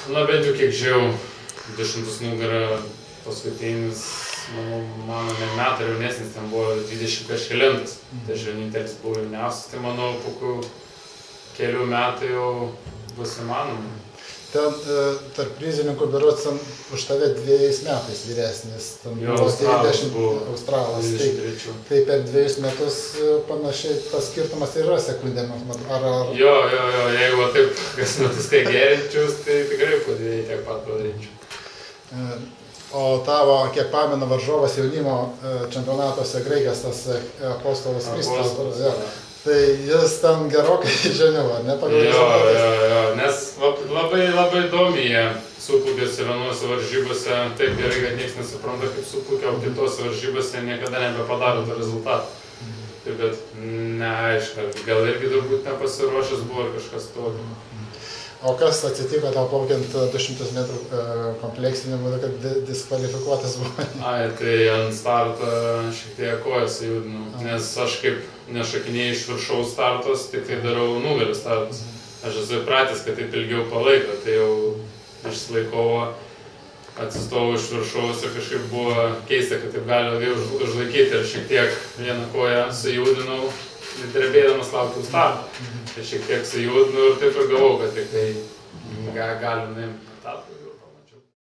Na, bent jau kiek žiūrėjau, 200 nugarą paskutinis, mano metai jaunesnis, ten buvo 20 kažkelintas. Tai aš vienintelis buvo jauniausias, tai manau, po kelių metų jau bus įmanoma. Ten tarp prizininkų berods už tave 2 metais vyresnis. Jo, Australas buvo. Australas. Tai per 2 metus panašiai tas skirtumas yra sekundėm. Jo, jeigu taip kas metus tai gerinčius, tai tikrai po 2 tiek pat padaryčiau. O tavo, kiek pamenu, varžovas jaunimo čempionatuose Graikas, tas Apostolas Kristas. Tai jis ten gerokai žemiau, ar ne? Jo, nes labai įdomi jie suplūkėsi vienose varžybose, taip gerai, kad niekas nesupranta, kaip suplūkė, o kitose varžybose niekada nebepadaro to rezultatą. Taip, bet neaišku, gal irgi turbūt nepasiruošęs buvo ar kažkas tokio. O kas atsitiko tau plaukiant 200 metrų kompleksiniu, kad diskvalifikuotas buvo? Ai, tai ant starto šiek tiek kojas judinau, nes aš kaip nešakinėjau iš viršaus startos, tik tai darau nugarį startus. Aš esu įpratęs, kad taip ilgiau palaiko, tai jau išsilaikau, atsistojau iš viršaus ir kažkaip buvo keista, kad taip gali ilgai užlaikyti ir šiek tiek vieną koją sujudinau, drebėdamas laukiau startą. Tai šiek tiek sujudinau ir taip ir galvau, kad tik tai galiu nuimti startą.